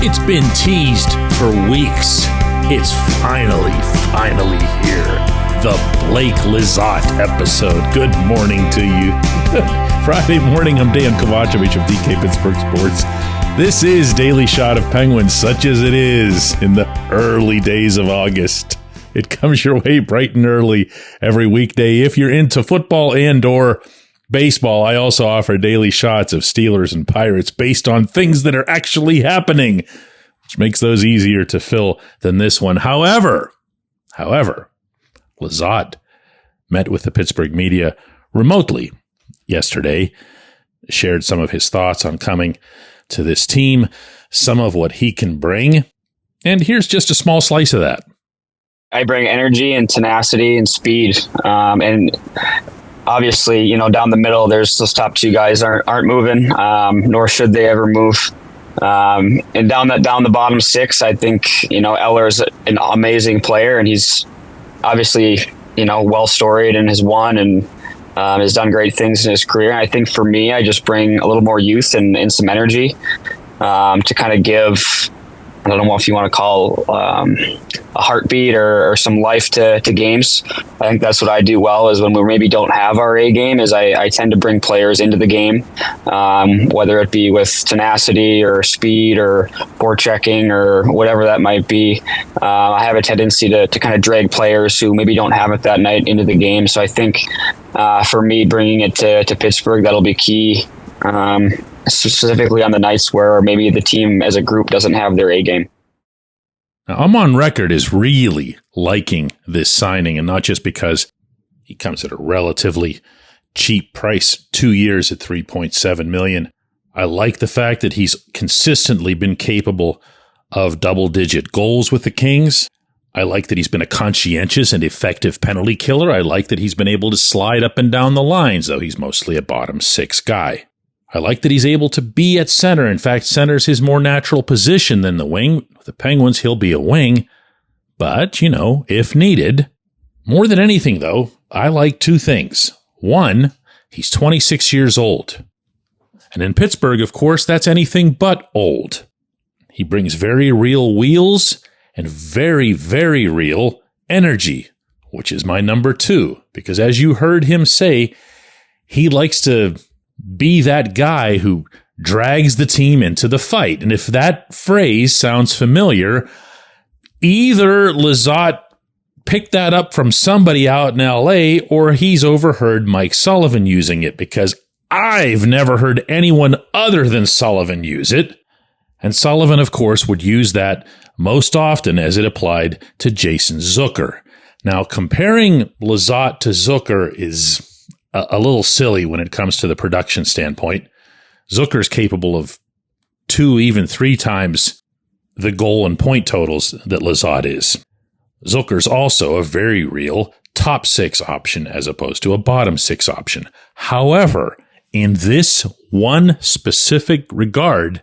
It's been teased for weeks. It's finally here. The Blake Lizotte episode. Good morning to you. Friday morning, I'm Dejan Kovacevic of DK Pittsburgh Sports. This is Daily Shot of Penguins, such as it is in the early days of August. It comes your way bright and early every weekday. If you're into football and or baseball, I also offer daily shots of Steelers and Pirates based on things that are actually happening, which makes those easier to fill than this one. However, Lizotte met with the Pittsburgh media remotely yesterday, shared some of his thoughts on coming to this team, some of what he can bring, and here's just a small slice of that. I bring energy and tenacity and speed, and obviously, down the middle, there's those top two guys aren't moving, nor should they ever move. And down the bottom six, I think Eller is an amazing player, and he's obviously well storied and has won and has done great things in his career. And I think for me, I just bring a little more youth and some energy to kind of give, I don't know if you want to call a heartbeat or some life to games. I think that's what I do well, is when we maybe don't have our A game, is I tend to bring players into the game, whether it be with tenacity or speed or forechecking or whatever that might be. I have a tendency to kind of drag players who maybe don't have it that night into the game. So I think for me, bringing it to Pittsburgh, that'll be key. Specifically on the nights where maybe the team as a group doesn't have their A game. Now, I'm on record as really liking this signing, and not just because he comes at a relatively cheap price, 2 years at $3.7 million. I like the fact that he's consistently been capable of double-digit goals with the Kings. I like that he's been a conscientious and effective penalty killer. I like that he's been able to slide up and down the lines, though he's mostly a bottom six guy. I like that he's able to be at center. In fact, center's his more natural position than the wing. With the Penguins, he'll be a wing. But, if needed. More than anything, though, I like two things. One, he's 26 years old. And in Pittsburgh, of course, that's anything but old. He brings very real wheels and very, very real energy, which is my number two. Because as you heard him say, he likes to be that guy who drags the team into the fight. And if that phrase sounds familiar, either Lizotte picked that up from somebody out in LA, or he's overheard Mike Sullivan using it, because I've never heard anyone other than Sullivan use it. And Sullivan, of course, would use that most often as it applied to Jason Zucker. Now, comparing Lizotte to Zucker is a little silly when it comes to the production standpoint. Zucker's capable of 2, even 3 times the goal and point totals that Lizotte is. Zucker's also a very real top 6 option as opposed to a bottom 6 option. However, in this one specific regard,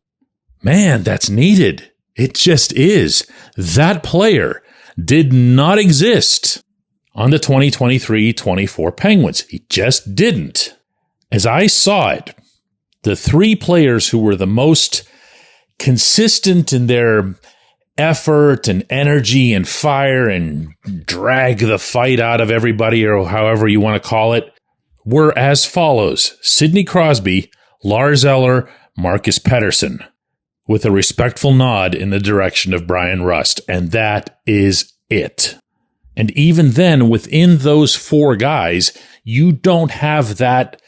man, that's needed. It just is. That player did not exist on the 2023-24 Penguins. He just didn't. As I saw it, the 3 players who were the most consistent in their effort and energy and fire and drag the fight out of everybody, or however you want to call it, were as follows: Sidney Crosby, Lars Eller, Marcus Pettersson, with a respectful nod in the direction of Brian Rust. And that is it. And even then, within those 4 guys, you don't have that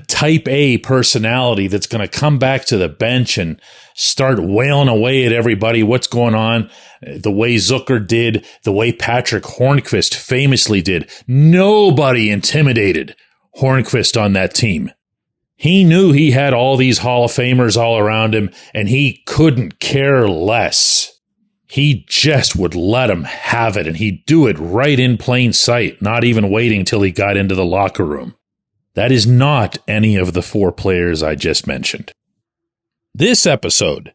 type A personality that's going to come back to the bench and start wailing away at everybody. What's going on? The way Zucker did, the way Patrick Hornqvist famously did. Nobody intimidated Hornqvist on that team. He knew he had all these Hall of Famers all around him, and he couldn't care less. He just would let him have it, and he'd do it right in plain sight, not even waiting till he got into the locker room. That is not any of the 4 players I just mentioned. This episode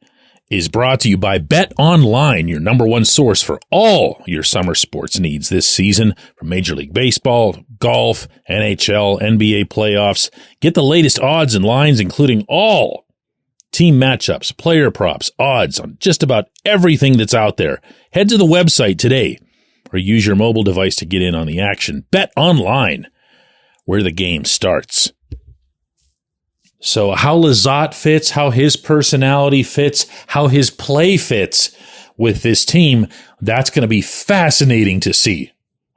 is brought to you by Bet Online, your number one source for all your summer sports needs this season, from Major League Baseball, golf, NHL, NBA playoffs. Get the latest odds and lines, including all team matchups, player props, odds on just about everything that's out there. Head to the website today or use your mobile device to get in on the action. Bet online, where the game starts. So how Lizotte fits, how his personality fits, how his play fits with this team, that's going to be fascinating to see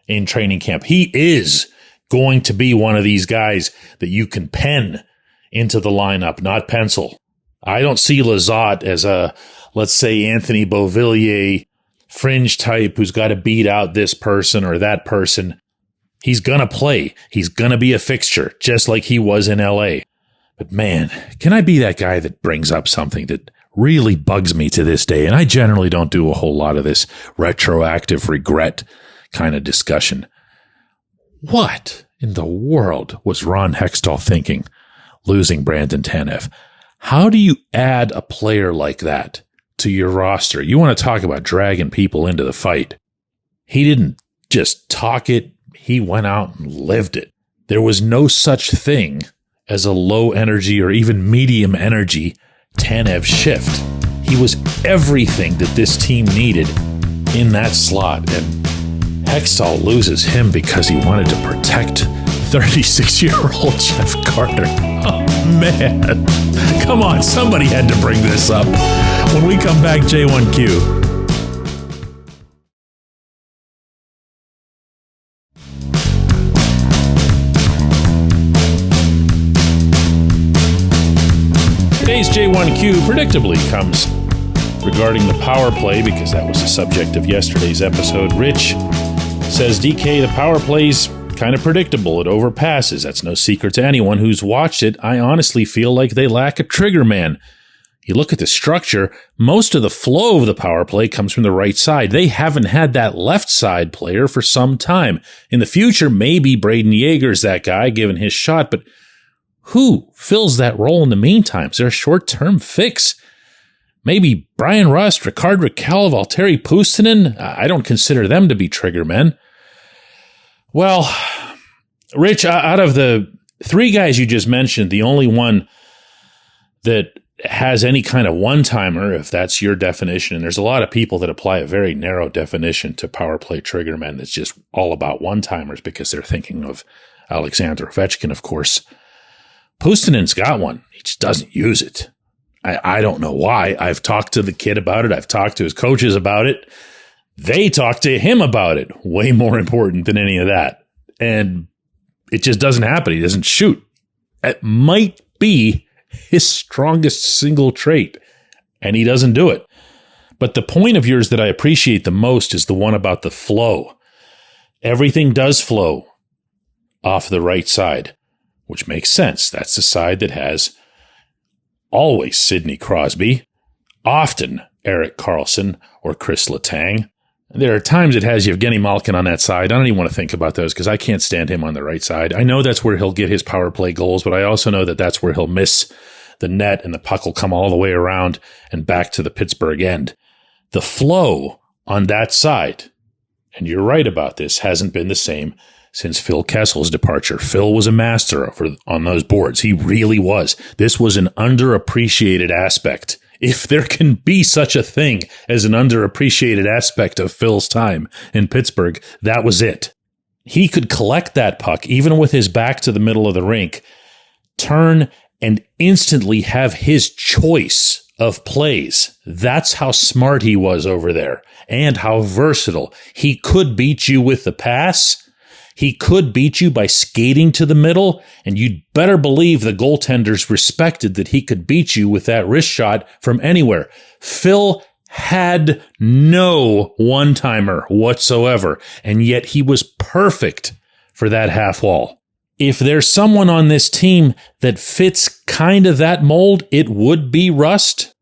in training camp. He is going to be one of these guys that you can pen into the lineup, not pencil. I don't see Lizotte as a, let's say, Anthony Beauvillier fringe type who's got to beat out this person or that person. He's going to play. He's going to be a fixture, just like he was in LA. But man, can I be that guy that brings up something that really bugs me to this day? And I generally don't do a whole lot of this retroactive regret kind of discussion. What in the world was Ron Hextall thinking, losing Brandon Tanev? How do you add a player like that to your roster? You want to talk about dragging people into the fight. He didn't just talk it. He went out and lived it. There was no such thing as a low energy or even medium energy Tanev shift. He was everything that this team needed in that slot. And Hextall loses him because he wanted to protect 36-year-old Jeff Carter. Oh, man. Come on, somebody had to bring this up. When we come back, J1Q. Today's J1Q predictably comes regarding the power play because that was the subject of yesterday's episode. Rich says, DK, the power play's kind of predictable. It overpasses. That's no secret to anyone who's watched it. I honestly feel like they lack a trigger man. You look at the structure, most of the flow of the power play comes from the right side. They haven't had that left side player for some time. In the future, maybe Braden Yeager's that guy given his shot, but who fills that role in the meantime? Is there a short-term fix? Maybe Brian Rust, Rickard Rakell, Valtteri Puustinen? I don't consider them to be trigger men. Well, Rich, out of the three guys you just mentioned, the only one that has any kind of one-timer, if that's your definition, and there's a lot of people that apply a very narrow definition to power play trigger men that's just all about one-timers because they're thinking of Alexander Ovechkin, of course. Puustinen's got one. He just doesn't use it. I don't know why. I've talked to the kid about it. I've talked to his coaches about it. They talked to him about it. Way more important than any of that. And it just doesn't happen. He doesn't shoot. It might be his strongest single trait, and he doesn't do it. But the point of yours that I appreciate the most is the one about the flow. Everything does flow off the right side, which makes sense. That's the side that has always Sidney Crosby, often Erik Karlsson or Chris Letang. There are times it has Yevgeny Malkin on that side. I don't even want to think about those because I can't stand him on the right side. I know that's where he'll get his power play goals, but I also know that that's where he'll miss the net and the puck will come all the way around and back to the Pittsburgh end. The flow on that side, and you're right about this, hasn't been the same since Phil Kessel's departure. Phil was a master on those boards. He really was. This was an underappreciated aspect. If there can be such a thing as an underappreciated aspect of Phil's time in Pittsburgh, that was it. He could collect that puck, even with his back to the middle of the rink, turn and instantly have his choice of plays. That's how smart he was over there and how versatile. He could beat you with the pass. He could beat you by skating to the middle, and you'd better believe the goaltenders respected that he could beat you with that wrist shot from anywhere. Phil had no one-timer whatsoever, and yet he was perfect for that half wall. If there's someone on this team that fits kind of that mold, it would be Rust.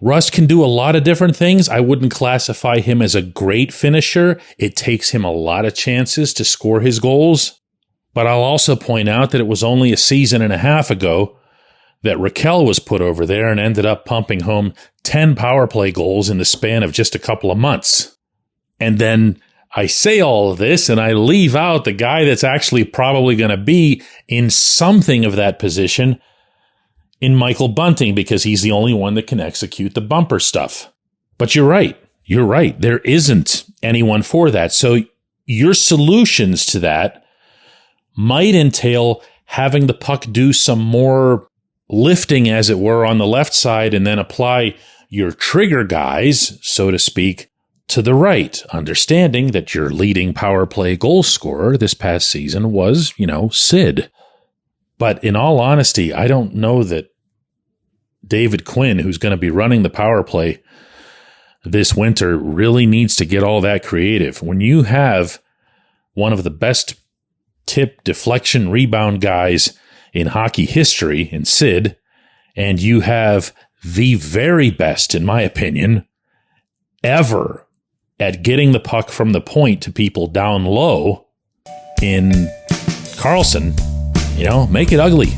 Rust can do a lot of different things. I wouldn't classify him as a great finisher. It takes him a lot of chances to score his goals. But I'll also point out that it was only a season and a half ago that Rakell was put over there and ended up pumping home 10 power play goals in the span of just a couple of months. And then I say all of this and I leave out the guy that's actually probably going to be in something of that position in Michael Bunting because he's the only one that can execute the bumper stuff. But you're right. You're right. There isn't anyone for that. So your solutions to that might entail having the puck do some more lifting, as it were, on the left side and then apply your trigger guys, so to speak, to the right, understanding that your leading power play goal scorer this past season was, Sid. But in all honesty, I don't know that David Quinn, who's going to be running the power play this winter, really needs to get all that creative. When you have one of the best tip, deflection, rebound guys in hockey history in Sid, and you have the very best, in my opinion, ever at getting the puck from the point to people down low in Carlson, make it ugly.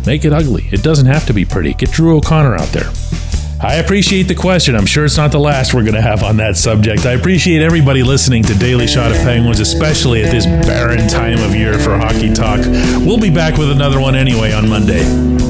Make it ugly. It doesn't have to be pretty. Get Drew O'Connor out there. I appreciate the question. I'm sure it's not the last we're going to have on that subject. I appreciate everybody listening to Daily Shot of Penguins, especially at this barren time of year for hockey talk. We'll be back with another one anyway on Monday.